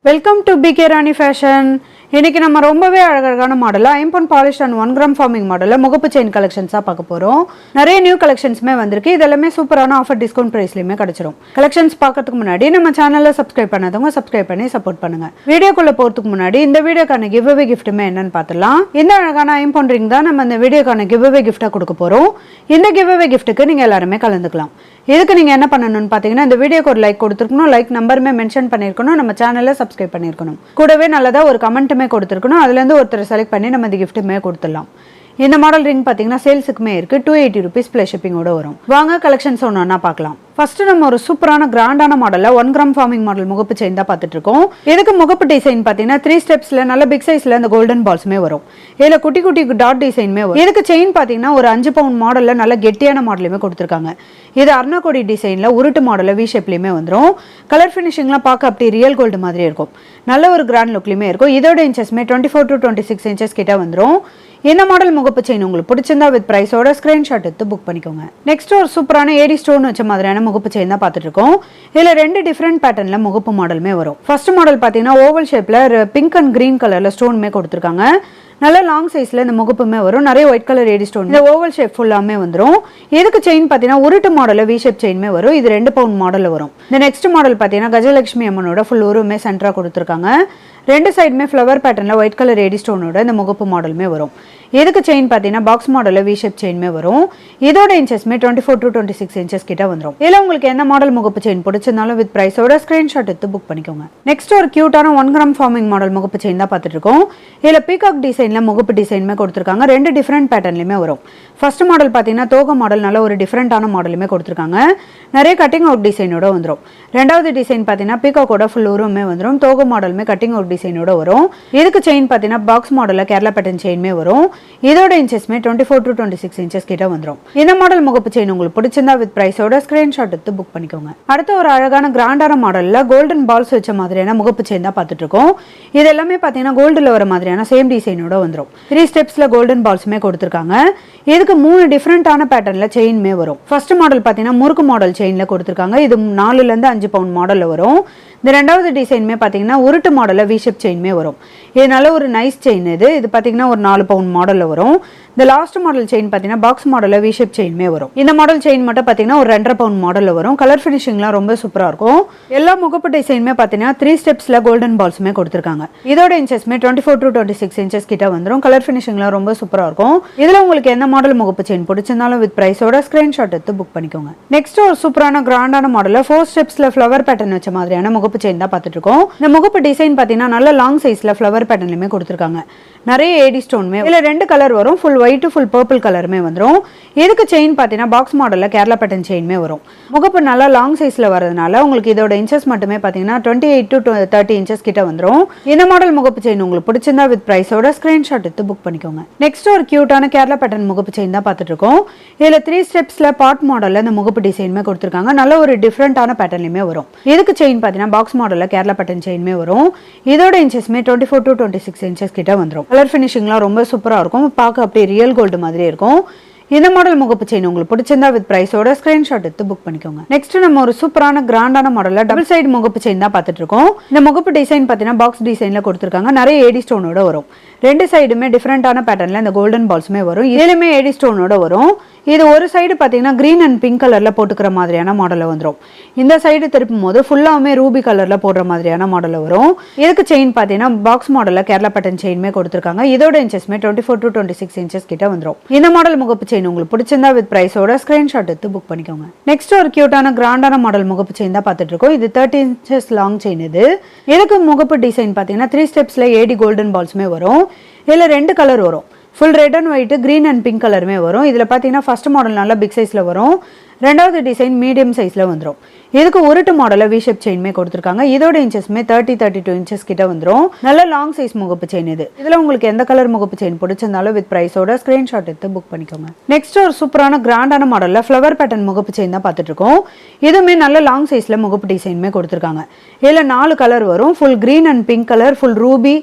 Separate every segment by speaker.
Speaker 1: Welcome to PK Rani fashion. இன்னைக்கு நம்ம ரொம்பவே அழகான மாடல் ஐம்பொன் பாலிஷ் அண்ட் 1 கிராம் ஃபார்மிங் மாடலில் முகப்பு செயின் கலெக்ஷன்ஸாக பார்க்க போகிறோம். நிறைய நியூ கலெக்ஷன்ஸுமே வந்திருக்கு. இதெல்லாமே சூப்பரான ஆஃபர் டிஸ்கவுண்ட் ப்ரைஸ்லையுமே கிடச்சிரும். கலெக்ஷன்ஸ் பார்க்கறதுக்கு முன்னாடி நம்ம சேனலில் சப்ஸ்கிரைப் பண்ணாதவங்க சப்ஸ்கிரைப் பண்ணி சப்போர்ட் பண்ணுங்க. வீடியோக்குள்ளே போகிறதுக்கு முன்னாடி இந்த வீடியோக்கான கிவ் அவே கிஃப்ட்டுமே என்னன்னு பார்த்துலாம். இந்த அழகான ஐம்பொன் ரிங் தான் நம்ம இந்த வீடியோக்கான கிவ் அவே கிஃப்ட்டாக கொடுக்க போகிறோம். இந்த கிவ் அவே கிஃப்ட்டுக்கு நீங்கள் எல்லாருமே கலந்துக்கலாம். இதுக்கு நீங்கள் என்ன பண்ணணும்னு பார்த்தீங்கன்னா, இந்த வீடியோக்கு ஒரு லைக் கொடுத்துருக்கணும், லைக் நம்பருமே மென்ஷன் பண்ணியிருக்கணும், நம்ம சேனலில் சப்ஸ்கிரைப் பண்ணியிருக்கணும், கூடவே நல்லதாக ஒரு கமெண்ட்டுமே கொடுத்துருக்கணும். அதுலேருந்து ஒருத்தர் செலக்ட் பண்ணி நம்ம இந்த கிஃப்ட்டுமே கொடுத்துடலாம். இந்த மாடல் ரிங் பார்த்தீங்கன்னா சேல்ஸுக்குமே இருக்குது. 280 rupees ப்ளஸ் ஷிப்பிங்கோட வரும். வாங்க கலெக்ஷன்ஸ் ஒன்றா பார்க்கலாம். ஃபர்ஸ்ட் நம்ம ஒரு சூப்பரான கிராண்டான மாடலில் 1 கிராம் ஃபார்மிங் மாடல் முகப்பு செயின் தான் பார்த்துட்டு இருக்கோம். இதுக்கு முகப்பு டிசைன் பார்த்தீங்கன்னா 3 ஸ்டெப்ஸில் நல்ல பிக் சைஸில் அந்த கோல்டன் பால்ஸுமே வரும். இதில் குட்டி குட்டி டாட் டிசைனுமே வரும். இதுக்கு செயின் பார்த்தீங்கன்னா ஒரு 5 பவுண்ட் மாடலில் நல்ல கெட்டியான மாடலுமே கொடுத்துருக்காங்க. இது அர்ணாகோடி டிசைனில் உருட்டு மாடலில் வி ஷேப்லேயுமே வந்துடும். கலர் ஃபினிஷிங்லாம் பார்க்க அப்படி ரியல் கோல்டு மாதிரி இருக்கும். நல்ல ஒரு கிராண்ட் லுக்லையுமே இருக்கும். இதோட இன்ச்சஸ்மே 24 to 26 inches கிட்ட வந்துடும். இந்த மாடல் முகப்பு செயின் உங்களுக்கு பிடிச்சிருந்தா வித் பிரைஸோட ஸ்கிரீன்ஷாட் எடுத்து புக் பண்ணிக்கோங்க. நெக்ஸ்ட் ஒரு சூப்பரான ஏடி ஸ்டோன் வச்ச மாதிரியான முகப்பு செயின் தான் பார்த்துட்டு இருக்கோம். இதில் 2 டிஃப்ரெண்ட் பேட்டர்ன்ல முகப்பு மாடலுமே வரும். ஃபர்ஸ்ட் மாடல் பார்த்தீங்கன்னா ஓவல் ஷேப்ல பிங்க் அண்ட் கிரீன் கலர்ல ஸ்டோனுமே கொடுத்துருக்காங்க. நல்ல லாங் சைஸ்ல இந்த முகப்புமே வரும். நிறைய ஒயிட் கலர் ஏடி ஸ்டோன் இந்த ஓவல் ஷேப் ஃபுல்லாமே வந்துடும். இதுக்கு செயின் பார்த்தீங்கன்னா உருட்டு மாடலில் வி ஷேப் செயின்மே வரும். இது 2 பவுண்ட் மாடலில் வரும். இந்த நெக்ஸ்ட் மாடல் பார்த்தீங்கன்னா கஜலட்சுமி அம்மனோட ஃபுல் உருவமே சென்டரா கொடுத்துருக்காங்க. 2 சைடுமே ஃப்ளவர் பேட்டர்ல ஒயிட் கலர் ஏடி ஸ்டோனோட இந்த முகப்பு மாடலுமே வரும். இதுக்கு செயின் பார்த்தீங்கன்னா பாக்ஸ் மாடலில் வி ஷேப் செயின்மே வரும். இதோட இன்ச்சஸ்மே 24 to 26 inches கிட்ட வந்துடும். இதில் உங்களுக்கு எந்த மாடல் முகப்பு செயின் பிடிச்சிருந்தாலும் வித் பிரைஸோட ஸ்கிரீன்ஷாட் எடுத்து புக் பண்ணிக்கோங்க. நெக்ஸ்ட் ஒரு கியூட்டான 1 கிராம் ஃபார்மிங் மாடல் முகப்பு செயின் தான் பார்த்துட்டு இருக்கோம். இதில் பீகாக் டிசைன்ல முகப்பு டிசைனுமே கொடுத்துருக்காங்க. 2 டிஃப்ரெண்ட் பேட்டர்ன்லையுமே வரும். ஃபர்ஸ்ட் மாடல் பார்த்தீங்கன்னா தோகை மாடல் நல்ல ஒரு டிஃப்ரெண்டான மாடலுமே கொடுத்துருக்காங்க. நிறைய கட்டிங் அவுட் டிசைனோட வந்துடும். ரெண்டாவது டிசைன் பார்த்தீங்கன்னா பீகாக்கோட ஃபுல் உருவமே வந்துடும். தோகை மாடலுமே கட்டிங் அவுட் டிசைனோட வரும். இதுக்கு செயின் பார்த்தீங்கன்னா பாக்ஸ் மாடலில் கேரளா பேட்டர்ன் செயின்மே வரும். இதோட இன்ச்சஸ்மே 24 to 26 inches கிட்ட வந்துடும். இந்த மாடல் முகப்பு செயின் உங்களுக்கு பிடிச்சிருந்தா வித் பிரைஸோட ஸ்கிரீன்ஷாட் எடுத்து புக் பண்ணிக்கோங்க. அடுத்து ஒரு அழகான கிராண்டான மாடல்ல கோல்டன் பால்ஸ் வச்ச மாதிரியான முகப்பு செயின் தான் பார்த்துட்டு இருக்கோம். இது எல்லாமே பார்த்தீங்கன்னா கோல்டுல வர மாதிரியான சேம் டிசைனோட வந்துடும். 3 ஸ்டெப்ஸ்ல கோல்டன் பால்ஸுமே கொடுத்துருக்காங்க. இதுக்கு 3 டிஃப்ரெண்டான பேட்டர்ன்ல செயின்மே வரும். ஃபர்ஸ்ட் மாடல் பார்த்தீங்கன்னா முறுக்கு மாடல் செயின்ல கொடுத்துருக்காங்க. இது 4 to 5 பவுண்ட் மாடல்ல வரும். இந்த ரெண்டாவது டிசைனுமே பார்த்தீங்கன்னா உருட்டு மாடலில் வி ஷேப் செயின்மே வரும். இது நல்ல ஒரு நைஸ் செயின். இது பார்த்தீங்கன்னா ஒரு 4 பவுண்ட் மாடலில் வரும். இந்த லாஸ்ட் மாடல் செயின் பார்த்தீங்கன்னா பாக்ஸ் மாடலில் வி ஷேப் செயின்மே வரும். இந்த மாடல் செயின் மட்டும் பார்த்தீங்கன்னா ஒரு 2.5 பவுண்ட் மாடலில் வரும். கலர் ஃபினிஷிங்லாம் ரொம்ப சூப்பராக இருக்கும். எல்லா முகப்பு டிசைனுமே பார்த்தீங்கன்னா 3 ஸ்டெப்ஸில் கோல்டன் பால்ஸுமே கொடுத்துருக்காங்க. இதோட இன்ச்சஸ்மே 24 to 26 inches கிட்ட வந்துடும். கலர் ஃபினிஷிங்லாம் ரொம்ப சூப்பராக இருக்கும். இதில் உங்களுக்கு எந்த மாடல் முகப்பு செயின் பிடிச்சிருந்தாலும் வித் பிரைஸோட ஸ்கிரீன்ஷாட் எடுத்து புக் பண்ணிக்கோங்க. நெக்ஸ்ட் ஒரு சூப்பரான கிராண்டான மாடலில் 4 ஸ்டெப்ஸில் ஃப்ளவர் பேட்டர்ன் வச்ச மாதிரியான முகப்பு செயின் தான் பார்த்துட்டு இருக்கோம். இந்த முகப்பு டிசைன் பார்த்தீங்கன்னா நல்ல லாங் சைஸ்ல ஃப்ளவர் பேட்டர்ன்லையுமே கொடுத்துருக்காங்க. நிறைய ஏடி ஸ்டோனுமே இதுல 2 கலர் வரும். ஃபுல் ஒயிட் ஃபுல் பர்பிள் கலருமே வந்துடும். இதுக்கு செயின் பார்த்தீங்கன்னா பாக்ஸ் மாடல்ல கேரளா பேட்டர்ன் செயின்மே வரும். முகப்பு நல்லா லாங் சைஸ்ல வரதுனால உங்களுக்கு இதோட இன்ச்சஸ் மட்டுமே பார்த்தீங்கன்னா 28 to 30 inches கிட்ட வந்துடும். இந்த மாடல் முகப்பு செயின் உங்களுக்கு பிடிச்சிருந்தா வித் பிரைஸோட ஸ்கிரீன்ஷாட் எடுத்து புக் பண்ணிக்கோங்க. நெக்ஸ்ட் ஒரு கியூட்டான கேரளா பேட்டர்ன் முகப்பு செயின் தான் பார்த்துட்டு இருக்கோம். இதுல 3 ஸ்டெப்ஸ்ல பாட் மாடல்ல இந்த முகப்பு டிசைனுமே கொடுத்துருக்காங்க. நல்ல ஒரு டிஃப்ரெண்டான பேட்டர்ன்லையுமே வரும். இதுக்கு செயின் பார்த்தீங்கன்னா பாக்ஸ் மாடல்ல கேரளா பேட்டர்ன் செயின்மே வரும். இதோட இன்ச்சஸ்மே 24 to 26 inches கிட்ட வந்துடும். கலர் ஃபினிஷிங்லாம் ரொம்ப சூப்பராக இருக்கும். பார்க்க அப்படியே ரியல் கோல்டு மாதிரி இருக்கும். இந்த மாடல் முகப்பு செயின் உங்களுக்கு பிடிச்சிருந்தா வித் பிரைஸோட ஸ்கிரீன்ஷாட் எடுத்து புக் பண்ணிக்கோங்க. நெக்ஸ்ட் நம்ம ஒரு சூப்பரான கிராண்டான மாடல்ல டபுள் சைடு முகப்பு செயின் தான் பார்த்துட்டு இருக்கோம். இந்த முகப்பு டிசைன் பார்த்தீங்கன்னா பாக்ஸ் டிசைன்ல கொடுத்துருக்காங்க. நிறைய ஏடி ஸ்டோனோட வரும். 2 சைடுமே டிஃப்ரெண்டான பேட்டர்ன்ல இந்த கோல்டன் பால்ஸுமே வரும். இதுலயுமே ஏடி ஸ்டோனோட வரும். இது ஒரு சைடு பார்த்தீங்கன்னா கிரீன் அண்ட் பிங்க் கலர்ல போட்டுக்கிற மாதிரியான மாடலில் வந்துடும். இந்த சைடு திருப்பும் போது ஃபுல்லாமே ரூபி கலர்ல போடுற மாதிரியான மாடலில் வரும். இதுக்கு செயின் பார்த்தீங்கன்னா பாக்ஸ் மாடலில் கேரளா பேட்டர்ன் செயின்மே கொடுத்துருக்காங்க. இதோட இன்ச்சஸ்மே 24 to 26 inches கிட்ட வந்துடும். இந்த மாடல் முகப்பு செயின் உங்களுக்கு பிடிச்சிருந்தா வித் பிரைஸோட ஸ்கிரீன்ஷாட் எடுத்து புக் பண்ணிக்கோங்க. நெக்ஸ்ட் ஒரு கியூட்டான கிராண்டான மாடல் முகப்பு செயின் தான் பார்த்துட்டு இருக்கோம். இது 30 inches லாங் செயின். இதுக்கு முகப்பு டிசைன் பார்த்தீங்கன்னா 3 ஸ்டெப்ஸ்ல ஏடி கோல்டன் பால்ஸுமே வரும். இதில் 2 கலர் வரும். Full red and white green and pink கலருமே வரும். இதில் பார்த்தீங்கன்னா ஃபர்ஸ்ட் மாடல் நல்லா பிக் சைஸில் வரும். ரெண்டாவது டிசைன் மீடியம் சைஸில் வந்துடும். இதுக்கு உருட்டு மாடலில் வி ஷேப் செயின்மே கொடுத்துருக்காங்க. இதோட இன்ச்சஸ்மே 32 inches கிட்ட வந்துடும். நல்ல லாங் சைஸ் முகப்பு செயின். இதில் உங்களுக்கு எந்த கலர் முகப்பு செயின் பிடிச்சிருந்தாலும் வித் பிரைஸோட ஸ்கிரீன்ஷாட் எடுத்து புக் பண்ணிக்கோங்க. நெக்ஸ்ட் ஒரு சூப்பரான கிராண்டான மாடலில் ஃப்ளவர் பேட்டர்ன் முகப்பு செயின் தான் பார்த்துட்டு இருக்கோம். இதுவுமே நல்ல லாங் சைஸில் முகப்பு டிசைனுமே கொடுத்துருக்காங்க. இதில் 4 கலர் வரும். Full green and pink colour, full Ruby,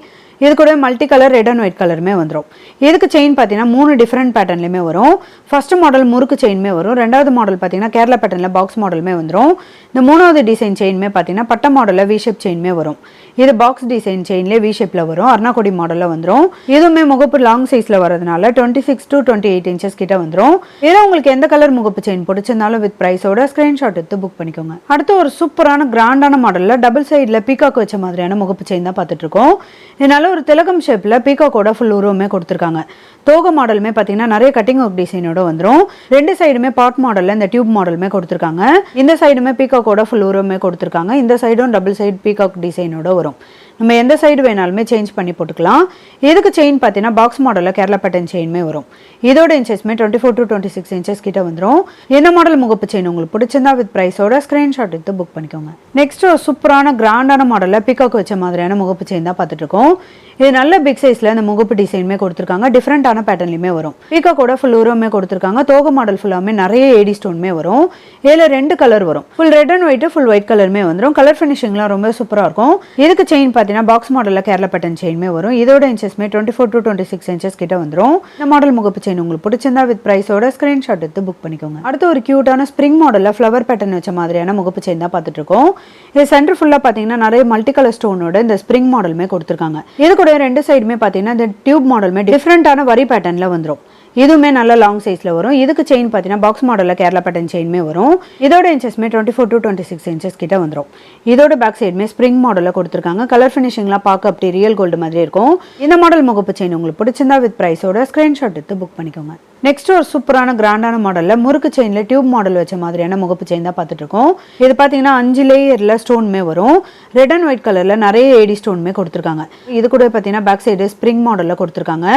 Speaker 1: இது கூட multi colour red and white கலருமே வந்துடும். இதுக்கு செயின் பார்த்தீங்கன்னா 3 டிஃப்ரெண்ட் பேட்டர்ன்லையுமே வரும். ஃபர்ஸ்ட் மாடல் முறுக்கு செயின்மே வரும். ரெண்டாவது மாடல் பார்த்தீங்கன்னா கேரளா பேட்டர்னில் பாக்ஸ் மாடலுமே வந்துடும். இந்த மூணாவது டிசைன் செயின்மே பார்த்தீங்கன்னா பட்ட மாடலில் வி ஷேப் செயின்மே வரும். இது பாக்ஸ் டிசைன் செயின்லேயே வி ஷேப்பில் வரும். அர்ணாகொடி மாடலில் வந்துடும். இதுவுமே முகப்பு லாங் சைஸில் வரதுனால 26 to 28 இன்ச்சஸ் கிட்ட வந்துடும். இதில் உங்களுக்கு எந்த கலர் முகப்பு செயின் பிடிச்சிருந்தாலும் வித் ப்ரைஸோட ஸ்க்ரீன்ஷாட் எடுத்து புக் பண்ணிக்கோங்க. அடுத்து ஒரு சூப்பரான கிராண்டான மாடலில் டபுள் சைடில் பீகாக் வச்ச மாதிரியான முகப்பு செயின் தான் பார்த்துட்டு இருக்கோம். இதனால ஒரு திலகம் ஷேப்பில் பீகாக்கோட ஃபுல் உருவமே கொடுத்துருக்காங்க. தோகை மாடலுமே பார்த்தீங்கன்னா நிறைய கட்டிங் ஒர்க் டிசைனோட வந்துடும். ரெண்டு சைடுமே பாட் மாடலில் இந்த டியூப் மாடலுமே கொடுத்துருக்காங்க. இந்த சைடுமே பீகாக்கோட ஃபுல் உருவமே கொடுத்துருக்காங்க. இந்த சைடும் டபுள் சைடு பீகாக் டிசைனோட வரும். நம்ம எந்த சைடு வேணாலுமே சேஞ்ச் பண்ணி போட்டுக்கலாம். இதுக்கு செயின் பார்த்தீங்கன்னா பாக்ஸ் மாடலில் கேரளா பேட்டர்ன் செயின்மே வரும். இதோட இன்ச்சஸ்மே 24 to 26 இன்ச்சஸ் கிட்ட வந்துடும். எந்த மாடல் முகப்பு செயின் உங்களுக்கு பிடிச்சிருந்தா வித் ப்ரைஸோட ஸ்க்ரீன்ஷாட் எடுத்து புக் பண்ணிக்கோங்க. நெக்ஸ்ட் ஒரு சூப்பரான கிராண்டான மாடலில் பீகாக் வச்ச மாதிரியான முகப்பு செயின் தான் பார்த்துட்டு இருக்கோம். இது நல்ல பிக் சைஸில் இந்த முகப்பு டிசைனுமே கொடுத்துருக்காங்க. டிஃப்ரெண்டான பேட்டர்ன்லையுமே வரும். பீகாக்கோட ஃபுல் உருவமே கொடுத்துருக்காங்க. தோகை மாடல் ஃபுல்லாமே நிறைய ஏடி ஸ்டோன்மே வரும். இதில் 2 கலர் வரும். Full red and white full white கலருமே வந்துடும். கலர் ஃபினிஷிங்லாம் ரொம்ப சூப்பராக இருக்கும். இதுக்கு செயின் பார்த்தீங்கன்னா பாக்ஸ் மாடலில் கேரளா பேட்டர்ன் செயின்மே வரும். இதோட இன்ச்சஸ்மே 24 to 26 இன்ச்சஸ் கிட்ட வந்துடும். இந்த மாடல் முகப்பு செயின் உங்களுக்கு பிடிச்சிருந்தா வித் ப்ரைஸோட ஸ்க்ரீன்ஷாட் எடுத்து புக் பண்ணிக்கோங்க. அடுத்து ஒரு கியூட்டான ஸ்ப்ரிங் மாடலில் ஃப்ளவர் பேட்டர்ன் வச்ச மாதிரியான முகப்பு செயின் தான் பார்த்துட்டு இருக்கோம். இது சென்டர் ஃபுல்லாக பார்த்தீங்கன்னா நிறைய மல்டி கலர் ஸ்டோனோட இந்த ஸ்ப்ரிங் மாடலுமே கொடுத்துருக்காங்க. இது கூட ரெண்டு சைடுமே பார்த்தீங்கன்னா இந்த டியூப் மாடலுமே டிஃப்ரெண்டான வரி பேட்டர்னில் வந்துடும். இதுவுமே நல்ல லாங் சைஸில் வரும். இதுக்கு செயின் பார்த்தீங்கன்னா பாக்ஸ் மாடலில் கேரளா பேட்டர்ன் செயின்மே வரும். இதோட இன்ச்சஸ்மே 24 to 26 இன்ச்சஸ் கிட்ட வந்துடும். இதோட பேக் சைடுமே ஸ்ப்ரிங் மாடலில் கொடுத்துருக்காங்க. கலர் ஃபினிஷிங்லாம் பார்க்க அப்படி ரியல் கோல்டு மாதிரி இருக்கும். இந்த மாடல் முகப்பு செயின் உங்களுக்கு பிடிச்சிருந்தா வித் ப்ரைஸோட ஸ்க்ரீன்ஷாட் எடுத்து புக் பண்ணிக்கோங்க. நெக்ஸ்ட் ஒரு சூப்பரான கிராண்டான மாடலில் முறுக்கு செயினில் டியூப் மாடல் வச்ச மாதிரியான முகப்பு செயின் தான் பார்த்துட்டு இருக்கோம். இது பார்த்தீங்கன்னா 5 லேயரில் ஸ்டோன்மே வரும். ரெட் அண்ட் ஒயிட் கலரில் நிறைய ஏடி ஸ்டோன்மே கொடுத்துருக்காங்க. இது கூட பார்த்தீங்கன்னா பேக் சைடு ஸ்ப்ரிங் மாடலில் கொடுத்துருக்காங்க.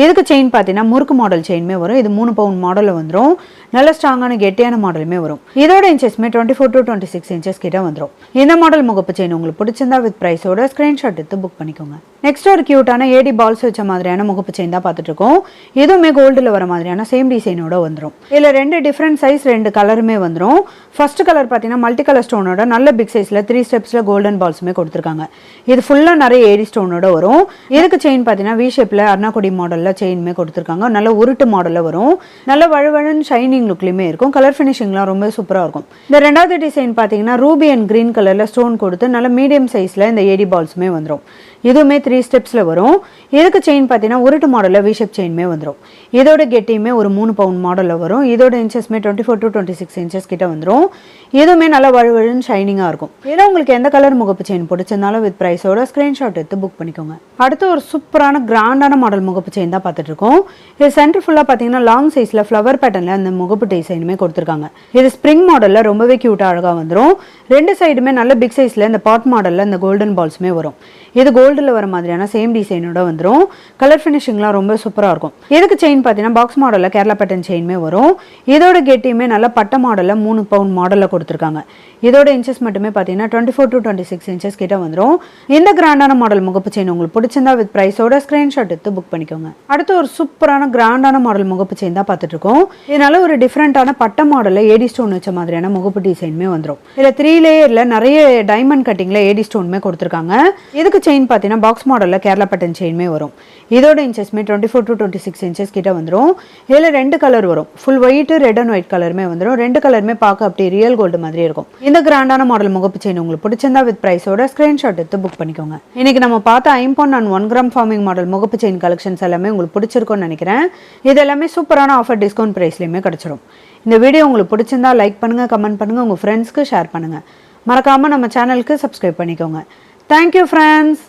Speaker 1: இதுக்கு செயின் பார்த்தீங்கன்னா முறுக்கு மாடல் செயின்மே வரும். இது 3 பவுண்ட் மாடலில் வந்துடும். நல்ல ஸ்ட்ராங்கான கெட்டியான மாடலுமே வரும். இதோட இன்ச்சஸ்மே 24 to 26 இன்ச்சஸ் கிட்ட வந்துடும். இந்த மாடல் முகப்பு செயின் உங்களுக்கு பிடிச்சிருந்தா வித் ப்ரைஸோட ஸ்க்ரீன்ஷாட் எடுத்து புக் பண்ணிக்கோங்க. நெக்ஸ்ட் ஒரு கியூட்டான ஏடி பால்ஸ் வச்ச மாதிரியான முகப்பு செயின் தான் பார்த்துட்டு இருக்கோம். இதுவுமே கோல்டில் வர மாதிரியான சேம் டிசைனோட வந்துடும். இதில் 2 டிஃப்ரெண்ட் சைஸ் 2 கலருமே வந்துடும். ஃபர்ஸ்ட் கலர் பார்த்தீங்கன்னா மல்டி கலர் ஸ்டோனோட நல்ல பிக் சைஸில் 3 ஸ்டெப்ஸில் கோல்டன் பால்ஸுமே கொடுத்துருக்காங்க. இது ஃபுல்லாக நிறைய ஏடி ஸ்டோனோட வரும். இதுக்கு செயின் பார்த்தீங்கன்னா வி ஷேப்பில் அர்ணாகொடி மாடலில் செயின்மே கொடுத்துருக்காங்க. நல்ல உருட்டு மாடலில் வரும். நல்ல வழுவழுன்னு ஷைனிங் லுக்லையுமே இருக்கும். கலர் ஃபினிஷிங்லாம் ரொம்ப சூப்பராக இருக்கும். இந்த ரெண்டாவது டிசைன் பார்த்தீங்கன்னா ரூபி அண்ட் கிரீன் கலரில் ஸ்டோன் கொடுத்து நல்ல மீடியம் சைஸில் இந்த ஏடி பால்ஸுமே வந்துடும். இதுவுமே 3 ஸ்டெப்ஸில் வரும். இதுக்கு செயின் பார்த்தீங்கன்னா உருட்டு மாடலில் வி ஷேப் செயின்மே வந்துடும். இதோட கெட்டியுமே ஒரு 3 பவுண்ட் மாடலில் வரும். இதோட இன்ச்சஸ்மே 24 to 26 இன்ச்சஸ் கிட்ட வந்துடும். இதுவுமே நல்லா வழுவழுன்னு ஷைனிங்காக இருக்கும். இதில் உங்களுக்கு எந்த கலர் முகப்பு செயின் பிடிச்சிருந்தாலும் வித் ப்ரைஸோட ஸ்க்ரீன்ஷாட் எடுத்து புக் பண்ணிக்கோங்க. அடுத்து ஒரு சூப்பரான கிராண்டான மாடல் முகப்பு செயின் தான் பார்த்துட்டு இருக்கோம். இது சென்டர் ஃபுல்லாக பார்த்தீங்கன்னா லாங் சைஸில் ஃப்ளவர் பேட்டர்னில் அந்த முகப்பு டிசைனுமே கொடுத்துருக்காங்க. இது ஸ்ப்ரிங் மாடலில் ரொம்பவே க்யூட்டாக அழகாக வந்துடும். ரெண்டு சைடுமே நல்ல பிக் சைஸில் இந்த பாட் மாடலில் இந்த கோல்டன் பால்ஸுமே வரும். இது கோல்டில் வர மாதிரியான சேம் டிசைனோட வந்துடும். கலர் ஃபினிஷிங்லாம் ரொம்ப சூப்பராக இருக்கும். இதுக்கு செயின் பார்த்தீங்கன்னா பாக்ஸ் மாடலில் கேரளா பேட்டர்ன் செயின்மே வரும். இதோட கெட்டியுமே நல்ல பட்ட மாடலில் 3 பவுண்ட் மாடலில் கொடுத்துருக்காங்க. இதோட இன்ச்சஸ் மட்டுமே பார்த்தீங்கன்னா 24 to 26 இன்ச்சஸ் கிட்ட வந்துடும். இந்த கிராண்டான மாடல் முகப்பு செயின் உங்களுக்கு பிடிச்சிருந்தா வித் ப்ரைஸோட ஸ்க்ரீன்ஷாட் எடுத்து புக் பண்ணிக்கோங்க. அடுத்து ஒரு சூப்பரான கிராண்டான மாடல் முகப்பு செயின் தான் பார்த்துட்டு இருக்கோம். இதனால ஒரு டிஃப்ரெண்டான பட்ட மாடலில் ஏடி ஸ்டோன் வச்ச மாதிரியான முகப்பு டிசைனுமே வந்துடும். இதில் 3 லேயரில் நிறைய டைமண்ட் கட்டிங்கில் ஏடி ஸ்டோனுமே கொடுத்துருக்காங்க. இதுக்கு செயின் பார்த்தீங்கன்னா பாக்ஸ் மாடலில் கேரளா பேட்டர்ன் செயின்மே வரும். இதோட இன்ச்சஸ்மே 24 to 26 இன்ச்சஸ் கிட்ட வந்துடும். இதில் 2 கலர் வரும். Full white red and white கலருமே வந்துடும். 2 கலருமே பார்க்க அப்படி ரியல் கோல்டு மாதிரி இருக்கும். இந்த கிராண்டான மாடல் முகப்பு செயின் உங்களுக்கு பிடிச்சிருந்தா வித் ப்ரைஸோட ஸ்க்ரீன்ஷாட் எடுத்து புக் பண்ணிக்கோங்க. இன்னைக்கு நம்ம பார்த்த ஐம்பொன் அண்ட் 1 கிராம் ஃபார்மிங் மாடல் முகப்பு செயின் கலெக்ஷன்ஸ் எல்லாமே உங்களுக்கு பிடிச்சிருக்கும்னு நினைக்கிறேன். இது எல்லாமே சூப்பரான ஆஃபர் டிஸ்கவுண்ட் ப்ரைஸ்லையுமே கிடச்சிடும். இந்த வீடியோ உங்களுக்கு பிடிச்சிருந்தா லைக் பண்ணுங்க, கமெண்ட் பண்ணுங்க, உங்கள் ஃப்ரெண்ட்ஸ்க்கு ஷேர் பண்ணுங்க. மறக்காம நம்ம சேனலுக்கு சப்ஸ்கிரைப் பண்ணிக்கோங்க. Thank you friends.